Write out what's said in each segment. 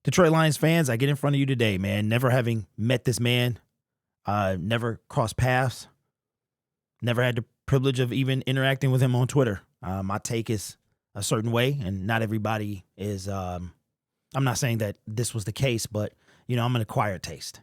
Detroit Lions fans, I get in front of you today, man. Never having met this man, never crossed paths, never had the privilege of even interacting with him on Twitter. My take is a certain way, and not everybody is. I'm not saying that this was the case, but I'm an acquired taste.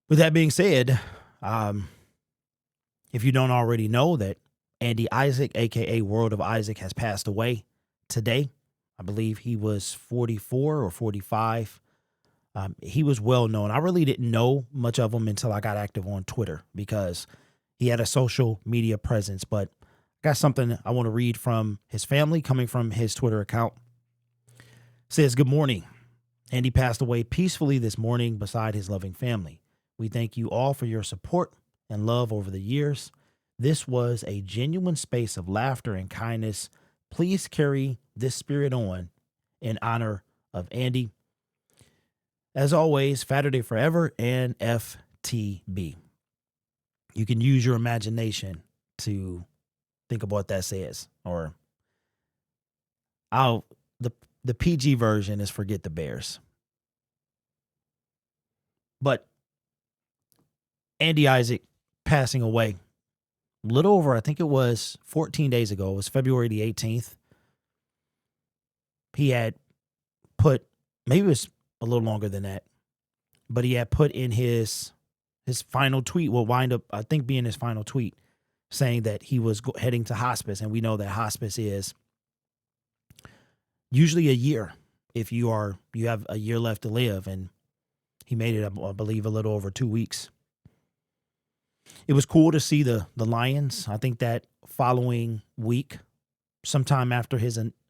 With that being said, if you don't already know that Andy Isaac, aka World of Isaac, has passed away today. I believe he was 44 or 45. He was well known. I really didn't know much of him until I got active on Twitter because he had a social media presence. But I got something I want to read from his family coming from his Twitter account. It says, "Good morning. Andy passed away peacefully this morning beside his loving family. We thank you all for your support and love over the years. This was a genuine space of laughter and kindness. Please carry this spirit on in honor of Andy. As always, FATHEAD forever and FTB." You can use your imagination to think of what that says. Or the PG version is forget the Bears. But Andy Isaac passing away a little over, I think it was 14 days ago. It was February the 18th. He had put, maybe it was a little longer than that, but he had put in his final tweet, will wind up, I think, being his final tweet, saying that he was heading to hospice. And we know that hospice is usually a year if you have a year left to live. And he made it, I believe, a little over 2 weeks. It was cool to see the Lions. I think that following week, sometime after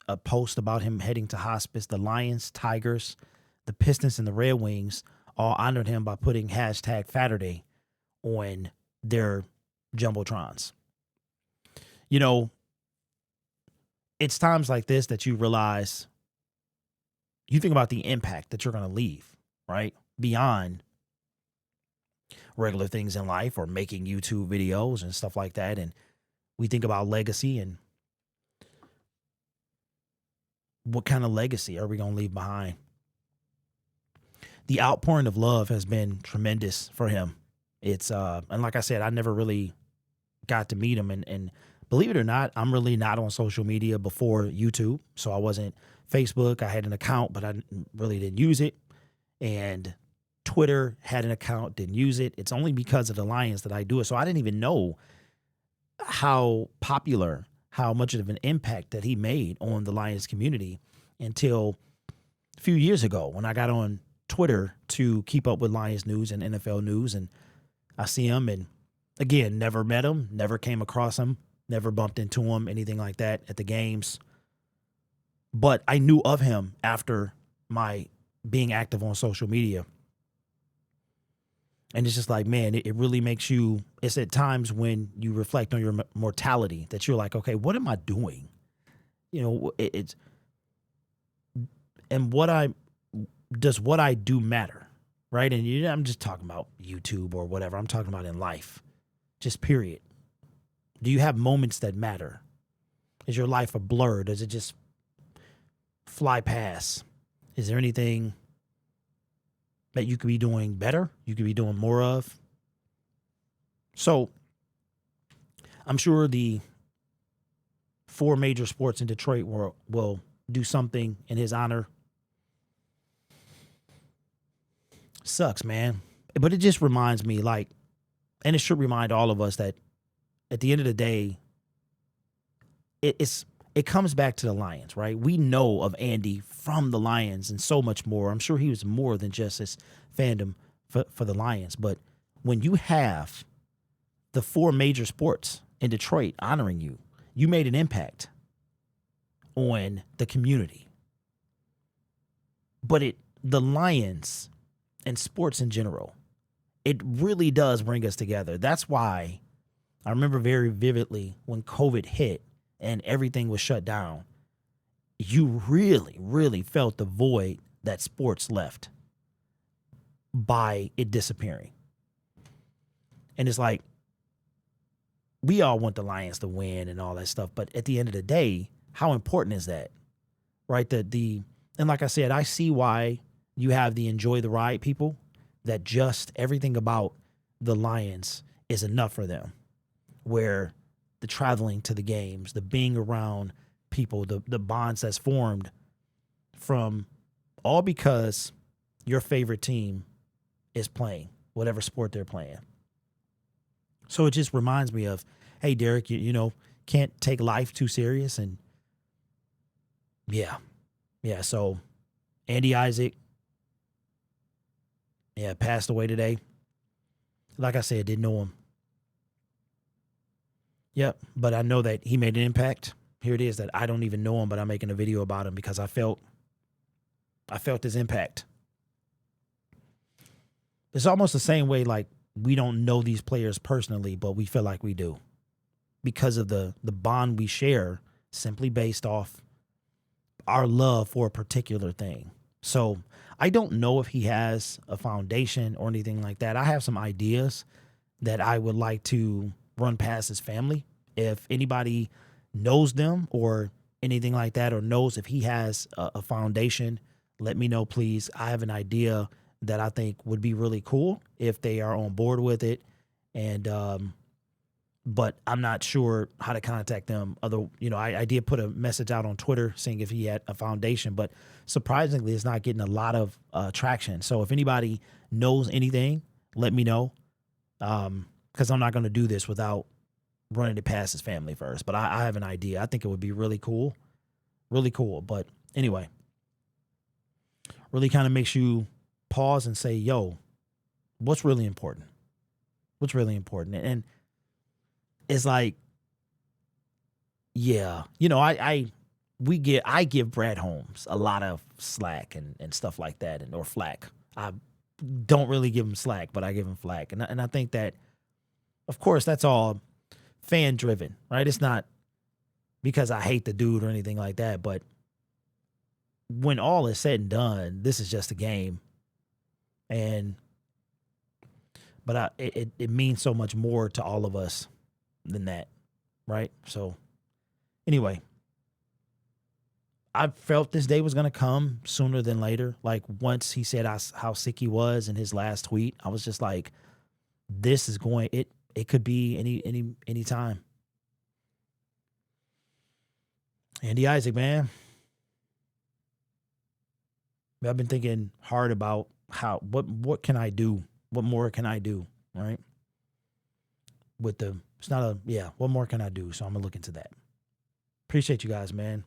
a post about him heading to hospice, the Lions, Tigers, the Pistons, and the Red Wings all honored him by putting hashtag FATHEAD on their jumbotrons. It's times like this that you realize, you think about the impact that you're going to leave, right? Beyond regular things in life or making YouTube videos and stuff like that. And we think about legacy and what kind of legacy are we going to leave behind? The outpouring of love has been tremendous for him. It's, and like I said, I never really got to meet him. And believe it or not, I'm really not on social media before YouTube. So I wasn't Facebook. I had an account, but I really didn't use it. And Twitter had an account, didn't use it. It's only because of the Lions that I do it. So I didn't even know how popular, how much of an impact that he made on the Lions community until a few years ago when I got on Twitter to keep up with Lions news and NFL news. And I see him, and again, never met him, never came across him, never bumped into him, anything like that at the games. But I knew of him after my being active on social media. And it's just like, man, it really makes you, it's at times when you reflect on your mortality that you're like, okay, what am I doing? And does what I do matter, right? And I'm just talking about YouTube or whatever. I'm talking about in life, just period. Do you have moments that matter? Is your life a blur? Does it just fly past? Is there anything that you could be doing better, you could be doing more of? So I'm sure the 4 major sports in Detroit will do something in his honor. Sucks, man. But it just reminds me, and it should remind all of us that at the end of the day, it comes back to the Lions, right? We know of Andy from the Lions and so much more. I'm sure he was more than just his fandom for the Lions. But when you have the 4 major sports in Detroit honoring you, you made an impact on the community. But the Lions and sports in general, it really does bring us together. That's why I remember very vividly when COVID hit and everything was shut down, you really, really felt the void that sports left by it disappearing. And it's like, we all want the Lions to win and all that stuff, but at the end of the day, how important is that? Right? The And like I said, I see why you have the enjoy the ride people that just everything about the Lions is enough for them. Where the traveling to the games, the being around people, the bonds that's formed from all because your favorite team is playing whatever sport they're playing. So it just reminds me of, hey, Derek, you know, can't take life too serious. And yeah. So Andy Isaac, passed away today. Like I said, didn't know him. Yep, but I know that he made an impact. Here it is that I don't even know him, but I'm making a video about him because I felt his impact. It's almost the same way like we don't know these players personally, but we feel like we do because of the bond we share simply based off our love for a particular thing. So I don't know if he has a foundation or anything like that. I have some ideas that I would like to run past his family. If anybody knows them or anything like that, or knows if he has a foundation, let me know, please. I have an idea that I think would be really cool if they are on board with it. And, but I'm not sure how to contact them. I did put a message out on Twitter saying if he had a foundation, but surprisingly, it's not getting a lot of traction. So if anybody knows anything, let me know. Because I'm not going to do this without running it past his family first. But I have an idea. I think it would be really cool. Really cool. But anyway, really kind of makes you pause and say, yo, what's really important? What's really important? And it's like, yeah, I give Brad Holmes a lot of slack and stuff like that, or flack. I don't really give him slack, but I give him flack. And I think that, of course, that's all fan driven, right? It's not because I hate the dude or anything like that, but when all is said and done, this is just a game. But it means so much more to all of us than that, right? So anyway, I felt this day was going to come sooner than later. Like once he said how sick he was in his last tweet, I was just like, this is going, it could be any time. Andy Isaac, man. I've been thinking hard about what can I do? What more can I do? Right? What more can I do? So I'm going to look into that. Appreciate you guys, man.